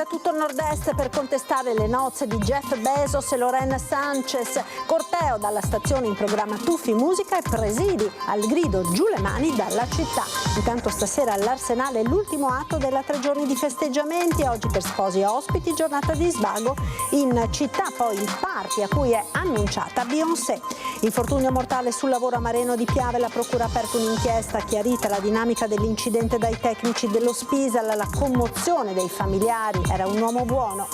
da tutto il nord-est per contestare le nozze di Jeff Bezos e Loren Sanchez. Corteo dalla stazione in programma Tuffi Musica e presidi al grido giù le mani dalla città. Intanto stasera all'Arsenale l'ultimo atto della 3 giorni di festeggiamenti. Oggi per sposi e ospiti giornata di svago in città. Poi il party a cui è annunciata Beyoncé. Infortunio mortale sul lavoro a Mareno di Piave. La procura ha aperto un'inchiesta, chiarita la dinamica dell'incidente dai tecnici dello Spisal, la commozione dei familiari, era un uomo buono.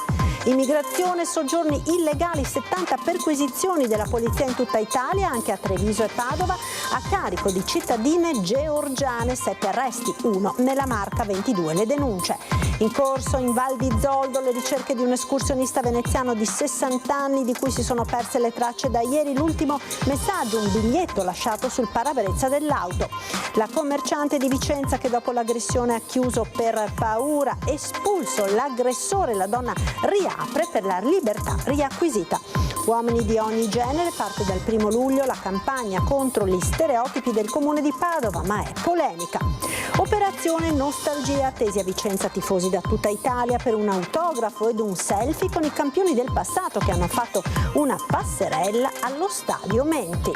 Immigrazione, soggiorni illegali, 70 perquisizioni della polizia in tutta Italia, anche a Treviso e Padova, a carico di cittadine georgiane, 7 arresti, 1 nella Marca, 22 le denunce. In corso in Val di Zoldo le ricerche di un escursionista veneziano di 60 anni di cui si sono perse le tracce da ieri. L'ultimo messaggio, un biglietto lasciato sul parabrezza dell'auto. La commerciante di Vicenza che dopo l'aggressione ha chiuso per paura, espulso l'aggressore, la donna riapre per la libertà riacquisita. Uomini di ogni genere, parte dal 1° luglio la campagna contro gli stereotipi del comune di Padova, ma è polemica. Operazione Nostalgia, attesi a Vicenza tifosi da tutta Italia per un autografo ed un selfie con i campioni del passato che hanno fatto una passerella allo Stadio Menti.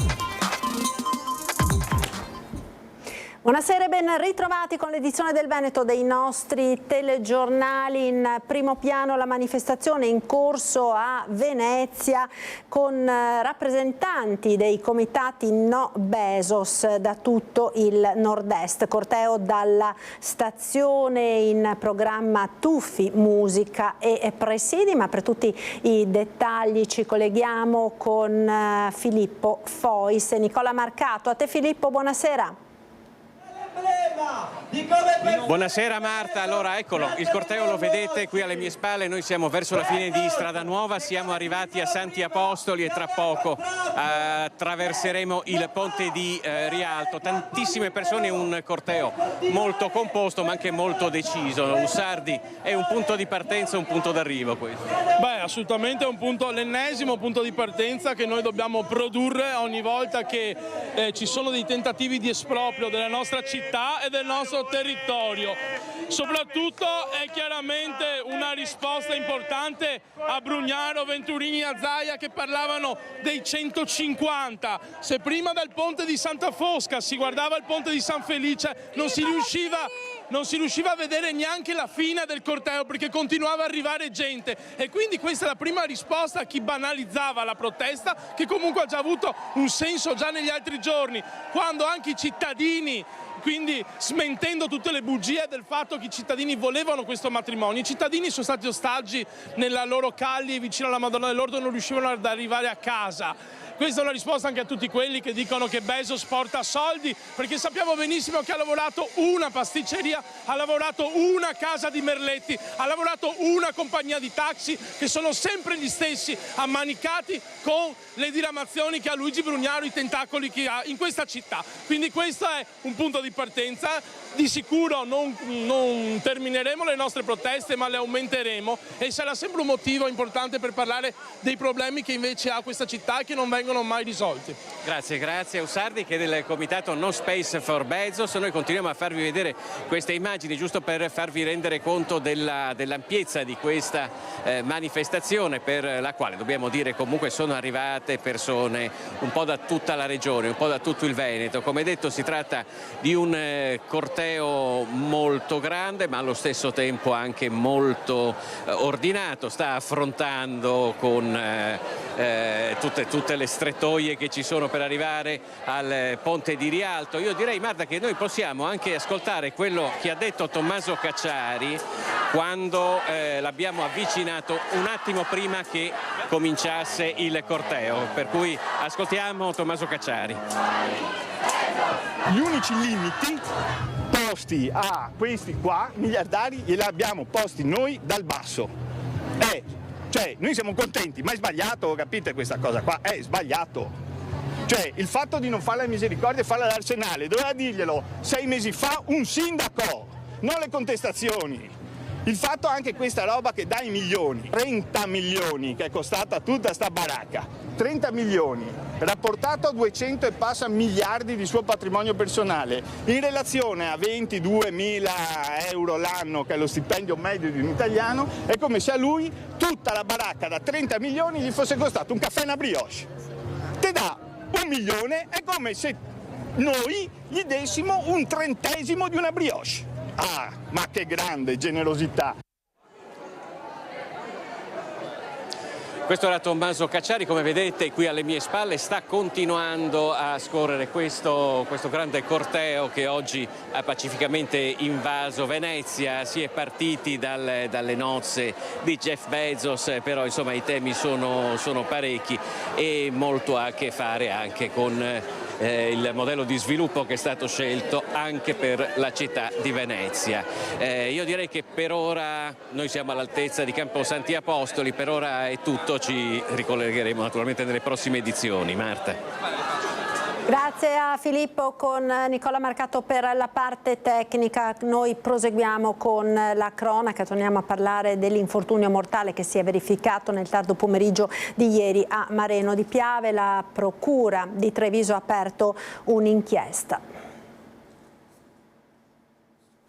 Buonasera e ben ritrovati con l'edizione del Veneto dei nostri telegiornali. In primo piano la manifestazione in corso a Venezia con rappresentanti dei comitati No Bezos da tutto il nord-est. Corteo dalla stazione in programma Tuffi Musica e presidi, ma per tutti i dettagli ci colleghiamo con Filippo Fois e Nicola Marcato. A te Filippo, buonasera. Buonasera Marta, allora eccolo, il corteo lo vedete qui alle mie spalle, noi siamo verso la fine di Strada Nuova, siamo arrivati a Santi Apostoli e tra poco attraverseremo il ponte di Rialto. Tantissime persone, un corteo molto composto ma anche molto deciso. Ussardi, è un punto di partenza, un punto d'arrivo questo? Beh, assolutamente è un punto, l'ennesimo punto di partenza che noi dobbiamo produrre ogni volta che ci sono dei tentativi di esproprio della nostra città e del nostro territorio. Soprattutto è chiaramente una risposta importante a Brugnaro, Venturini e Azaia che parlavano dei 150. Se prima dal ponte di Santa Fosca si guardava il ponte di San Felice non si riusciva a vedere neanche la fine del corteo perché continuava ad arrivare gente, e quindi questa è la prima risposta a chi banalizzava la protesta, che comunque ha già avuto un senso già negli altri giorni, quando anche i cittadini, quindi smentendo tutte le bugie del fatto che i cittadini volevano questo matrimonio, i cittadini sono stati ostaggi nella loro calli vicino alla Madonna dell'Orto e non riuscivano ad arrivare a casa. Questa è una risposta anche a tutti quelli che dicono che Bezos porta soldi, perché sappiamo benissimo che ha lavorato una pasticceria, ha lavorato una casa di merletti, ha lavorato una compagnia di taxi, che sono sempre gli stessi ammanicati con le diramazioni che ha Luigi Brugnaro, i tentacoli che ha in questa città. Quindi questo è un punto di partenza. Di sicuro non termineremo le nostre proteste, ma le aumenteremo, e sarà sempre un motivo importante per parlare dei problemi che invece ha questa città e che non vengono mai risolti. Grazie a Ussardi che è del comitato No Space for Bezos. Noi continuiamo a farvi vedere queste immagini giusto per farvi rendere conto dell'ampiezza di questa manifestazione, per la quale dobbiamo dire comunque sono arrivate persone un po' da tutta la regione, un po' da tutto il Veneto. Come detto, si tratta di un corteo molto grande ma allo stesso tempo anche molto ordinato, sta affrontando con tutte le strettoie che ci sono per arrivare al ponte di Rialto. Io direi, Marta, che noi possiamo anche ascoltare quello che ha detto Tommaso Cacciari quando l'abbiamo avvicinato un attimo prima che cominciasse il corteo, per cui ascoltiamo Tommaso Cacciari. Gli unici limiti posti a questi qua miliardari li abbiamo posti noi dal basso. Cioè, noi siamo contenti, ma è sbagliato, capite questa cosa qua? È sbagliato. Cioè, il fatto di non fare la misericordia e farla all'Arsenale, doveva dirglielo 6 mesi fa un sindaco, non le contestazioni. Il fatto anche questa roba che dai milioni, 30 milioni che è costata tutta sta baracca, 30 milioni rapportato a 200 e passa miliardi di suo patrimonio personale, in relazione a 22.000 euro l'anno che è lo stipendio medio di un italiano, è come se a lui tutta la baracca da 30 milioni gli fosse costato un caffè e una brioche. Te dà 1 milione, è come se noi gli dessimo un 30° di una brioche. Ah, ma che grande generosità! Questo era Tommaso Cacciari, come vedete qui alle mie spalle sta continuando a scorrere questo grande corteo che oggi ha pacificamente invaso Venezia. Si è partiti dalle nozze di Jeff Bezos, però insomma i temi sono parecchi e molto ha a che fare anche con il modello di sviluppo che è stato scelto anche per la città di Venezia. Io direi che per ora noi siamo all'altezza di Campo Santi Apostoli, per ora è tutto, ci ricollegheremo naturalmente nelle prossime edizioni. Marta. Grazie a Filippo con Nicola Marcato per la parte tecnica. Noi proseguiamo con la cronaca, torniamo a parlare dell'infortunio mortale che si è verificato nel tardo pomeriggio di ieri a Mareno di Piave. La Procura di Treviso ha aperto un'inchiesta.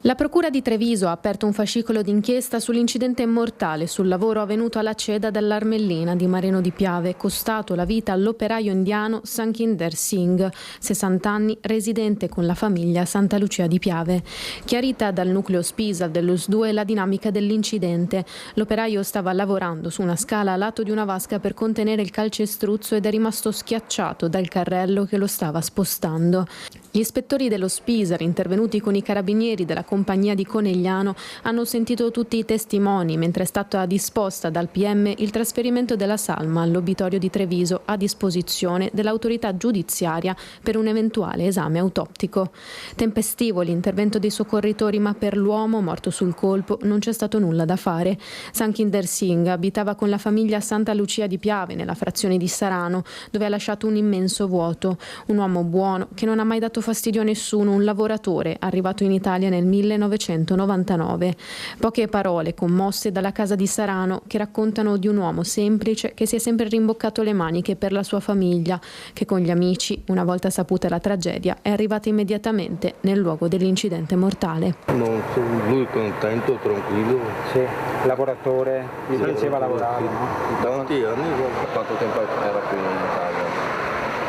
La Procura di Treviso ha aperto un fascicolo d'inchiesta sull'incidente mortale sul lavoro avvenuto alla Ceda dell'Armellina di Mareno di Piave, costato la vita all'operaio indiano Sankinder Singh, 60 anni, residente con la famiglia a Santa Lucia di Piave. Chiarita dal nucleo Spisa dello SDUE la dinamica dell'incidente. L'operaio stava lavorando su una scala a lato di una vasca per contenere il calcestruzzo ed è rimasto schiacciato dal carrello che lo stava spostando. Gli ispettori dello Spisar, intervenuti con i carabinieri della compagnia di Conegliano, hanno sentito tutti i testimoni mentre è stata disposta dal PM il trasferimento della salma all'obitorio di Treviso a disposizione dell'autorità giudiziaria per un eventuale esame autoptico. Tempestivo l'intervento dei soccorritori, ma per l'uomo morto sul colpo non c'è stato nulla da fare. Sankinder Singh abitava con la famiglia a Santa Lucia di Piave, nella frazione di Sarano, dove ha lasciato un immenso vuoto. Un uomo buono che non ha mai dato fastidio a nessuno, un lavoratore arrivato in Italia nel 1999. Poche parole commosse dalla casa di Sarano che raccontano di un uomo semplice che si è sempre rimboccato le maniche per la sua famiglia, che con gli amici, una volta saputa la tragedia, è arrivata immediatamente nel luogo dell'incidente mortale. Lui contento, tranquillo. Sì, lavoratore, mi piaceva lavorare, no? Tanti anni, quanto tempo era qui in Italia?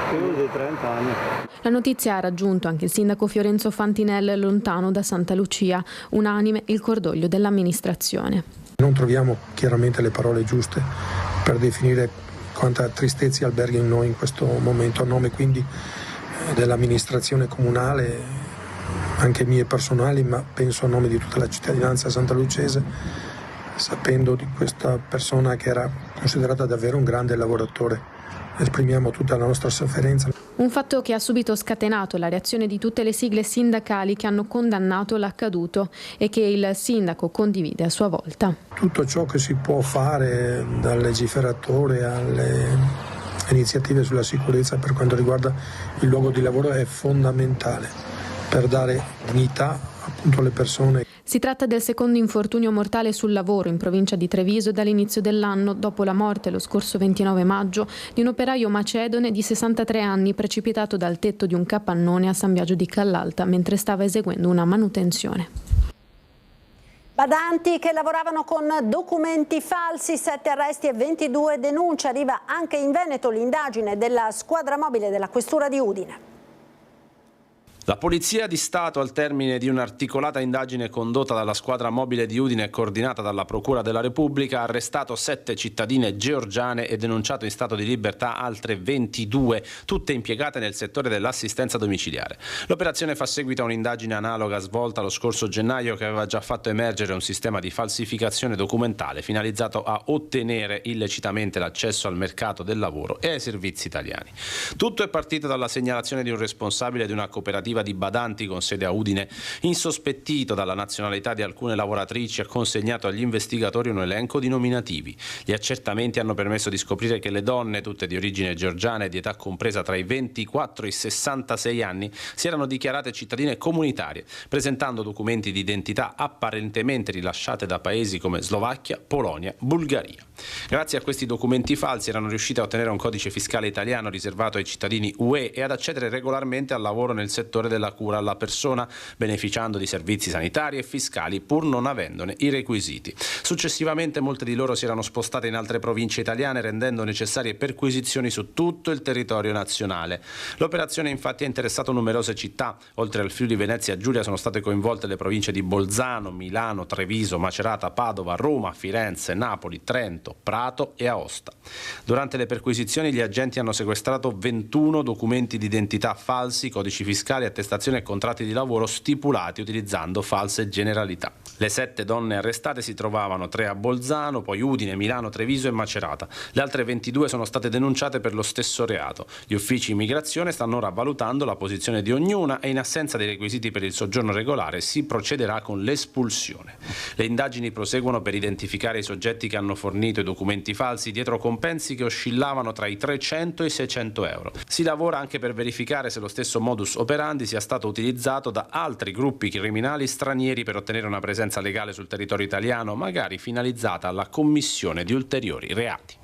Più di 30 anni. La notizia ha raggiunto anche il sindaco Fiorenzo Fantinel, lontano da Santa Lucia, unanime il cordoglio dell'amministrazione. Non troviamo chiaramente le parole giuste per definire quanta tristezza alberga in noi in questo momento, a nome quindi dell'amministrazione comunale, anche mie personali, ma penso a nome di tutta la cittadinanza santalucese, sapendo di questa persona che era considerata davvero un grande lavoratore. Esprimiamo tutta la nostra sofferenza. Un fatto che ha subito scatenato la reazione di tutte le sigle sindacali che hanno condannato l'accaduto e che il sindaco condivide a sua volta. Tutto ciò che si può fare, dal legislatore alle iniziative sulla sicurezza per quanto riguarda il luogo di lavoro, è fondamentale per dare dignità appunto alle persone. Si tratta del secondo infortunio mortale sul lavoro in provincia di Treviso dall'inizio dell'anno, dopo la morte lo scorso 29 maggio di un operaio macedone di 63 anni precipitato dal tetto di un capannone a San Biagio di Callalta mentre stava eseguendo una manutenzione. Badanti che lavoravano con documenti falsi, 7 arresti e 22 denunce. Arriva anche in Veneto l'indagine della squadra mobile della Questura di Udine. La Polizia di Stato, al termine di un'articolata indagine condotta dalla squadra mobile di Udine e coordinata dalla Procura della Repubblica, ha arrestato 7 cittadine georgiane e denunciato in stato di libertà altre 22, tutte impiegate nel settore dell'assistenza domiciliare. L'operazione fa seguito a un'indagine analoga svolta lo scorso gennaio che aveva già fatto emergere un sistema di falsificazione documentale finalizzato a ottenere illecitamente l'accesso al mercato del lavoro e ai servizi italiani. Tutto è partito dalla segnalazione di un responsabile di una cooperativa cooperativa di badanti con sede a Udine, insospettito dalla nazionalità di alcune lavoratrici, ha consegnato agli investigatori un elenco di nominativi. Gli accertamenti hanno permesso di scoprire che le donne, tutte di origine georgiana e di età compresa tra i 24 e i 66 anni, si erano dichiarate cittadine comunitarie, presentando documenti di identità apparentemente rilasciate da paesi come Slovacchia, Polonia, Bulgaria. Grazie a questi documenti falsi erano riuscite a ottenere un codice fiscale italiano riservato ai cittadini UE e ad accedere regolarmente al lavoro nel settore della cura alla persona, beneficiando di servizi sanitari e fiscali pur non avendone i requisiti. Successivamente molte di loro si erano spostate in altre province italiane, rendendo necessarie perquisizioni su tutto il territorio nazionale. L'operazione infatti ha interessato numerose città. Oltre al Friuli Venezia Giulia sono state coinvolte le province di Bolzano, Milano, Treviso, Macerata, Padova, Roma, Firenze, Napoli, Trento, Prato e Aosta. Durante le perquisizioni gli agenti hanno sequestrato 21 documenti di identità falsi, codici fiscali, attestazioni e contratti di lavoro stipulati utilizzando false generalità. Le 7 donne arrestate si trovavano 3 a Bolzano, poi Udine, Milano, Treviso e Macerata. Le altre 22 sono state denunciate per lo stesso reato. Gli uffici immigrazione stanno ora valutando la posizione di ognuna e in assenza dei requisiti per il soggiorno regolare si procederà con l'espulsione. Le indagini proseguono per identificare i soggetti che hanno fornito i documenti falsi dietro compensi che oscillavano tra i 300 e i 600 euro. Si lavora anche per verificare se lo stesso modus operandi sia stato utilizzato da altri gruppi criminali stranieri per ottenere una presenza legale sul territorio italiano, magari finalizzata alla commissione di ulteriori reati.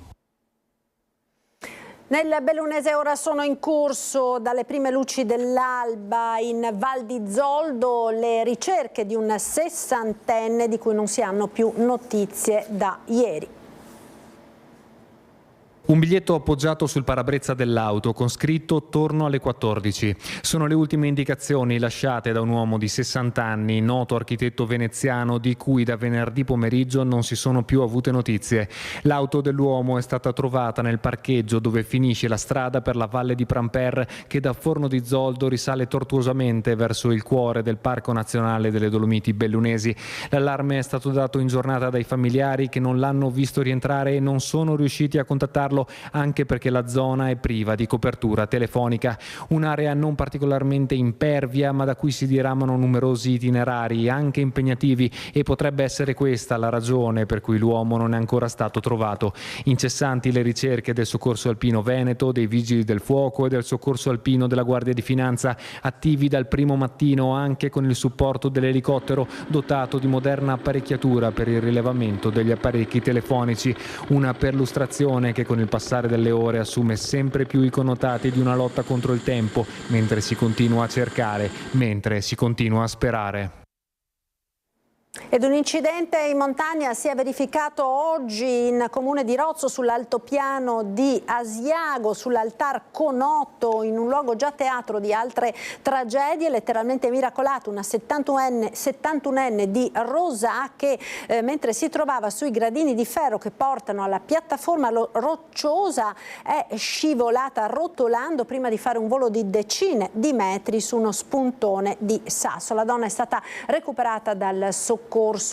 Nel bellunese ora sono in corso dalle prime luci dell'alba in Val di Zoldo le ricerche di un 60enne di cui non si hanno più notizie da ieri. Un biglietto appoggiato sul parabrezza dell'auto con scritto «Torno alle 14». Sono le ultime indicazioni lasciate da un uomo di 60 anni, noto architetto veneziano, di cui da venerdì pomeriggio non si sono più avute notizie. L'auto dell'uomo è stata trovata nel parcheggio dove finisce la strada per la valle di Pramper, che da Forno di Zoldo risale tortuosamente verso il cuore del Parco Nazionale delle Dolomiti Bellunesi. L'allarme è stato dato in giornata dai familiari che non l'hanno visto rientrare e non sono riusciti a contattarlo, anche perché la zona è priva di copertura telefonica. Un'area non particolarmente impervia, ma da cui si diramano numerosi itinerari, anche impegnativi, e potrebbe essere questa la ragione per cui l'uomo non è ancora stato trovato. Incessanti le ricerche del Soccorso Alpino Veneto, dei Vigili del Fuoco e del Soccorso Alpino della Guardia di Finanza, attivi dal primo mattino anche con il supporto dell'elicottero dotato di moderna apparecchiatura per il rilevamento degli apparecchi telefonici. Una perlustrazione che con il passare delle ore assume sempre più i connotati di una lotta contro il tempo, mentre si continua a cercare, mentre si continua a sperare. Ed un incidente in montagna si è verificato oggi in comune di Rozzo, sull'altopiano di Asiago, sull'Altar Conotto, in un luogo già teatro di altre tragedie. Letteralmente miracolato una 71enne di Rosà che mentre si trovava sui gradini di ferro che portano alla piattaforma rocciosa è scivolata rotolando prima di fare un volo di decine di metri su uno spuntone di sasso. La donna è stata recuperata dal soccorso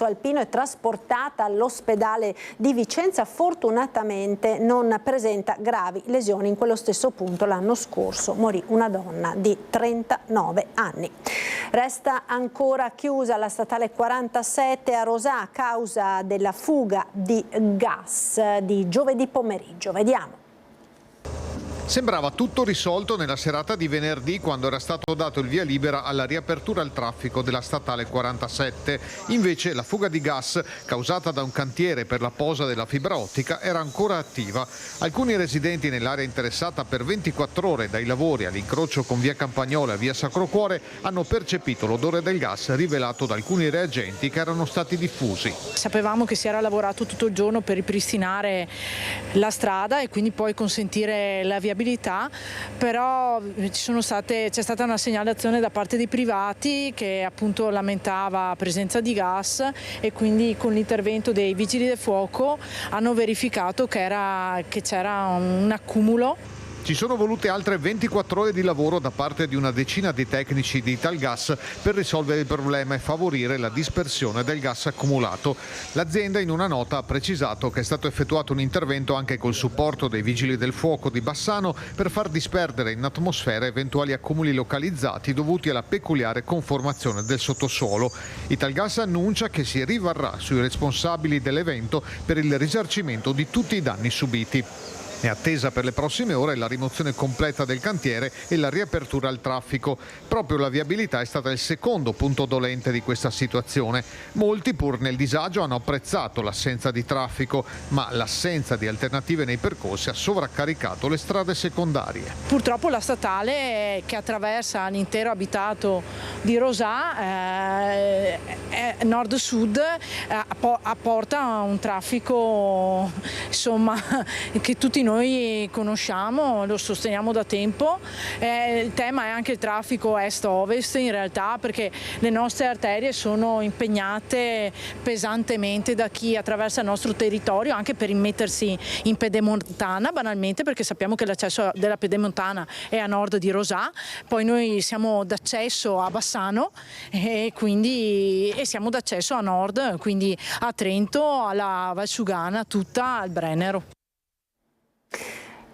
alpino e trasportata all'ospedale di Vicenza. Fortunatamente non presenta gravi lesioni. In quello stesso punto l'anno scorso morì una donna di 39 anni. Resta ancora chiusa la statale 47 a Rosà a causa della fuga di gas di giovedì pomeriggio. Vediamo. Sembrava tutto risolto nella serata di venerdì, quando era stato dato il via libera alla riapertura al traffico della statale 47. Invece la fuga di gas causata da un cantiere per la posa della fibra ottica era ancora attiva. Alcuni residenti nell'area interessata per 24 ore dai lavori all'incrocio con via Campagnola e via Sacro Cuore hanno percepito l'odore del gas rivelato da alcuni reagenti che erano stati diffusi. Sapevamo che si era lavorato tutto il giorno per ripristinare la strada e quindi poi consentire la viabilità, però c'è stata una segnalazione da parte dei privati che appunto lamentava presenza di gas, e quindi con l'intervento dei vigili del fuoco hanno verificato che c'era un accumulo. Ci sono volute altre 24 ore di lavoro da parte di una decina di tecnici di Italgas per risolvere il problema e favorire la dispersione del gas accumulato. L'azienda in una nota ha precisato che è stato effettuato un intervento anche col supporto dei vigili del fuoco di Bassano per far disperdere in atmosfera eventuali accumuli localizzati dovuti alla peculiare conformazione del sottosuolo. Italgas annuncia che si rivarrà sui responsabili dell'evento per il risarcimento di tutti i danni subiti. È attesa per le prossime ore la rimozione completa del cantiere e la riapertura al traffico. Proprio la viabilità è stata il secondo punto dolente di questa situazione. Molti, pur nel disagio, hanno apprezzato l'assenza di traffico, ma l'assenza di alternative nei percorsi ha sovraccaricato le strade secondarie. Purtroppo la statale che attraversa l'intero abitato di Rosà, nord-sud, apporta un traffico che tutti noi conosciamo, lo sosteniamo da tempo. Il tema è anche il traffico est-ovest in realtà, perché le nostre arterie sono impegnate pesantemente da chi attraversa il nostro territorio, anche per immettersi in Pedemontana, banalmente, perché sappiamo che l'accesso della Pedemontana è a nord di Rosà, poi noi siamo d'accesso a Bassano e siamo d'accesso a nord, quindi a Trento, alla Valsugana, tutta al Brennero.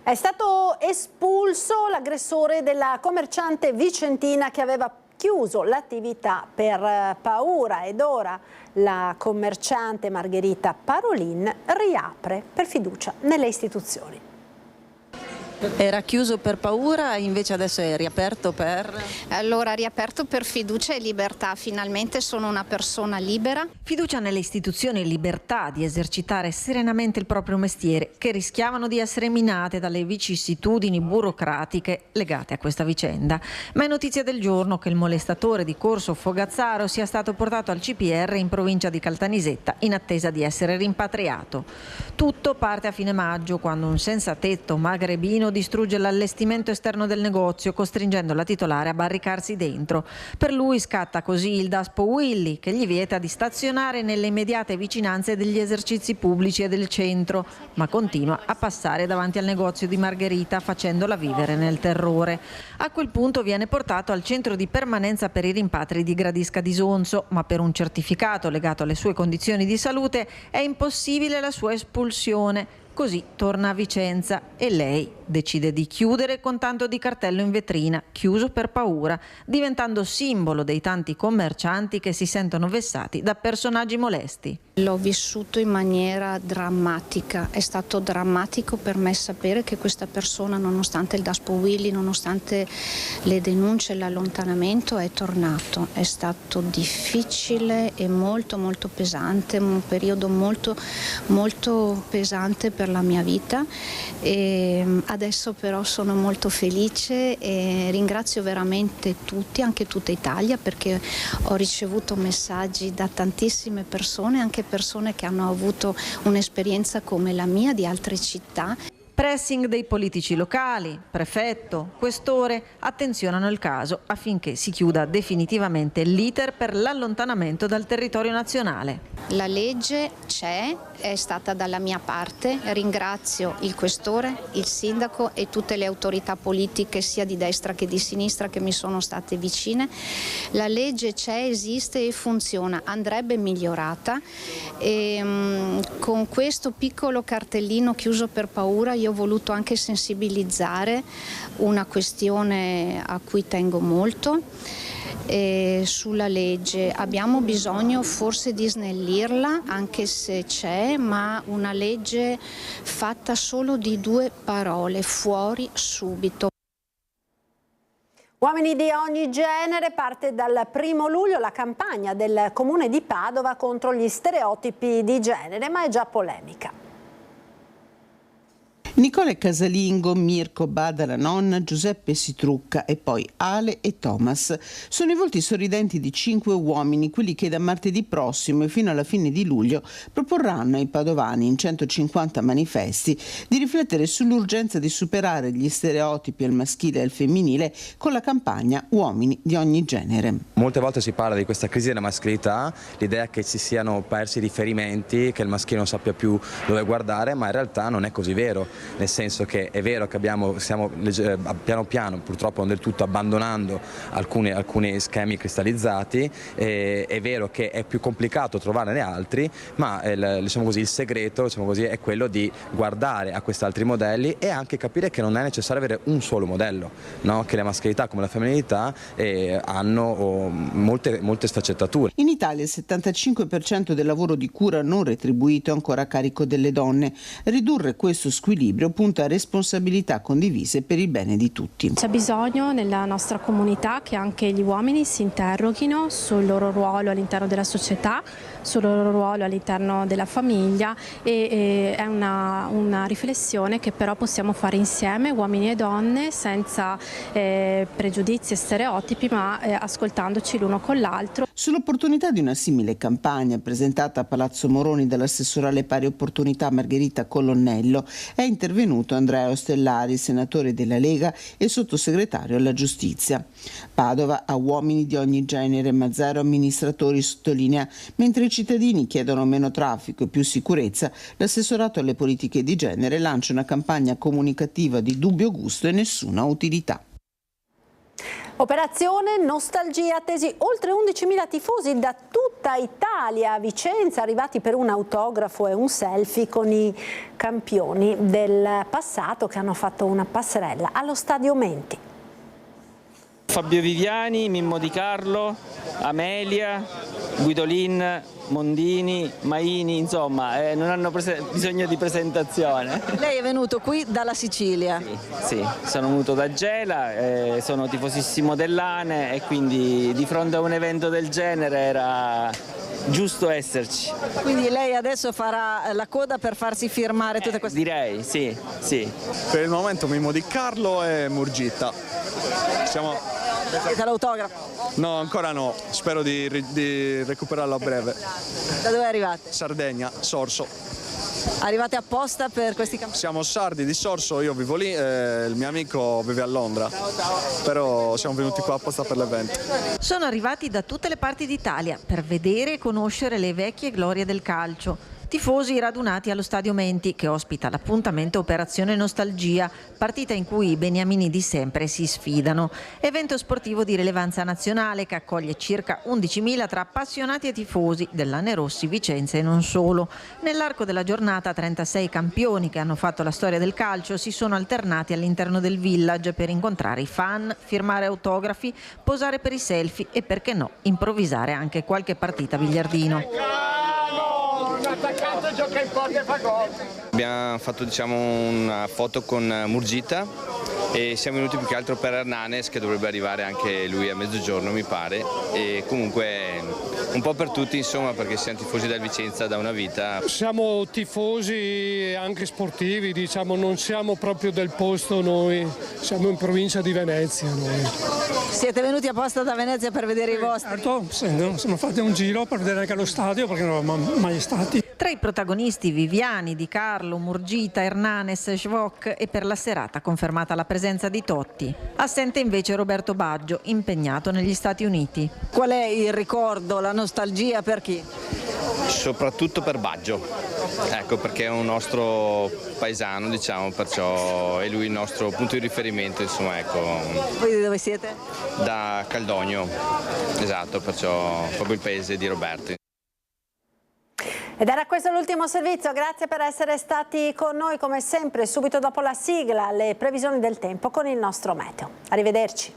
È stato espulso l'aggressore della commerciante vicentina che aveva chiuso l'attività per paura, ed ora la commerciante Margherita Parolin riapre per fiducia nelle istituzioni. Era chiuso per paura, invece adesso è riaperto per... Allora, riaperto per fiducia e libertà, finalmente sono una persona libera. Fiducia nelle istituzioni e libertà di esercitare serenamente il proprio mestiere, che rischiavano di essere minate dalle vicissitudini burocratiche legate a questa vicenda. Ma è notizia del giorno che il molestatore di Corso Fogazzaro sia stato portato al CPR in provincia di Caltanissetta in attesa di essere rimpatriato. Tutto parte a fine maggio, quando un senzatetto magrebino distrugge l'allestimento esterno del negozio, costringendo la titolare a barricarsi dentro. Per lui scatta così il Daspo Willy, che gli vieta di stazionare nelle immediate vicinanze degli esercizi pubblici e del centro, ma continua a passare davanti al negozio di Margherita, facendola vivere nel terrore. A quel punto viene portato al centro di permanenza per i rimpatri di Gradisca di Sonzo, ma per un certificato legato alle sue condizioni di salute è impossibile la sua espulsione. Così torna a Vicenza e lei decide di chiudere con tanto di cartello in vetrina, chiuso per paura, diventando simbolo dei tanti commercianti che si sentono vessati da personaggi molesti. L'ho vissuto in maniera drammatica, è stato drammatico per me sapere che questa persona, nonostante il Daspo Willy, nonostante le denunce e l'allontanamento, è tornato. È stato difficile e molto molto pesante, un periodo molto molto pesante per la mia vita, e adesso però sono molto felice e ringrazio veramente tutti, anche tutta Italia, perché ho ricevuto messaggi da tantissime persone, anche persone che hanno avuto un'esperienza come la mia di altre città. Pressing dei politici locali, prefetto, questore attenzionano il caso affinché si chiuda definitivamente l'iter per l'allontanamento dal territorio nazionale. La legge c'è, è stata dalla mia parte, ringrazio il questore, il sindaco e tutte le autorità politiche sia di destra che di sinistra che mi sono state vicine. La legge c'è, esiste e funziona, andrebbe migliorata, e con questo piccolo cartellino chiuso per paura io ho voluto anche sensibilizzare una questione a cui tengo molto. Sulla legge abbiamo bisogno forse di snellirla, anche se c'è, ma una legge fatta solo di 2 parole: fuori subito. Uomini di ogni genere, parte dal 1° luglio la campagna del Comune di Padova contro gli stereotipi di genere, ma è già polemica. Nicole Casalingo, Mirko Bada la nonna, Giuseppe Sitrucca e poi Ale e Thomas. Sono i volti sorridenti di 5 uomini, quelli che da martedì prossimo e fino alla fine di luglio proporranno ai padovani in 150 manifesti di riflettere sull'urgenza di superare gli stereotipi al maschile e al femminile con la campagna Uomini di ogni genere. Molte volte si parla di questa crisi della mascolinità, l'idea che si siano persi i riferimenti, che il maschile non sappia più dove guardare, ma in realtà non è così vero. nel senso che è vero che stiamo piano piano, purtroppo non del tutto, abbandonando alcuni schemi cristallizzati, è vero che è più complicato trovarne altri, ma diciamo così, il segreto, diciamo così, è quello di guardare a questi altri modelli e anche capire che non è necessario avere un solo modello, no? Che le maschilità come la femminilità hanno molte sfaccettature. In Italia il 75% del lavoro di cura non retribuito è ancora a carico delle donne. Ridurre questo squilibrio punta a responsabilità condivise per il bene di tutti. C'è bisogno nella nostra comunità che anche gli uomini si interroghino sul loro ruolo all'interno della società, sul loro ruolo all'interno della famiglia e è una riflessione che però possiamo fare insieme, uomini e donne, senza pregiudizi e stereotipi, ma ascoltandoci l'uno con l'altro. Sull'opportunità di una simile campagna presentata a Palazzo Moroni dall'assessora alle pari opportunità Margherita Colonnello è intervenuto Andrea Ostellari, senatore della Lega e sottosegretario alla giustizia. Padova ha uomini di ogni genere ma zero amministratori, sottolinea. Mentre i cittadini chiedono meno traffico e più sicurezza, l'assessorato alle politiche di genere lancia una campagna comunicativa di dubbio gusto e nessuna utilità. Operazione Nostalgia, attesi oltre 11.000 tifosi da tutta Italia a Vicenza, arrivati per un autografo e un selfie con i campioni del passato che hanno fatto una passerella allo Stadio Menti. Fabio Viviani, Mimmo Di Carlo, Amelia, Guidolin, Mondini, Maini, insomma, non hanno bisogno di presentazione. Lei è venuto qui dalla Sicilia? Sì, sono venuto da Gela, sono tifosissimo dell'Ane e quindi di fronte a un evento del genere era giusto esserci. Quindi lei adesso farà la coda per farsi firmare tutte queste... Direi, sì. Per il momento Mimmo Di Carlo e Murgitta. Avete l'autografo? No, ancora no, spero di recuperarlo a breve. Da dove arrivate? Sardegna, Sorso. Arrivate apposta per questi campioni? Siamo sardi di Sorso, io vivo lì, il mio amico vive a Londra, però siamo venuti qua apposta per l'evento. Sono arrivati da tutte le parti d'Italia per vedere e conoscere le vecchie glorie del calcio. Tifosi radunati allo Stadio Menti, che ospita l'appuntamento Operazione Nostalgia, partita in cui i beniamini di sempre si sfidano. Evento sportivo di rilevanza nazionale che accoglie circa 11.000 tra appassionati e tifosi dell'Anerossi Vicenza e non solo. Nell'arco della giornata 36 campioni che hanno fatto la storia del calcio si sono alternati all'interno del village per incontrare i fan, firmare autografi, posare per i selfie e, perché no, improvvisare anche qualche partita a biliardino. Abbiamo fatto una foto con Murgitta e siamo venuti più che altro per Hernanes, che dovrebbe arrivare anche lui a mezzogiorno mi pare, e comunque un po' per tutti, insomma, perché siamo tifosi del Vicenza da una vita. Siamo tifosi anche sportivi, diciamo, non siamo proprio del posto noi, siamo in provincia di Venezia noi. Siete venuti apposta da Venezia per vedere i vostri? Certo, siamo fatti un giro per vedere anche lo stadio perché non eravamo mai stati. Tra i protagonisti Viviani, Di Carlo, Murgitta, Hernanes, Schwock e per la serata confermata la presenza di Totti. Assente invece Roberto Baggio, impegnato negli Stati Uniti. Qual è il ricordo, la nostalgia per chi? Soprattutto per Baggio, ecco, perché è un nostro paesano, diciamo, perciò è lui il nostro punto di riferimento, insomma, ecco. Voi di dove siete? Da Caldogno, esatto, perciò proprio il paese di Roberto. Ed era questo l'ultimo servizio, grazie per essere stati con noi come sempre. Subito dopo la sigla, le previsioni del tempo con il nostro meteo. Arrivederci.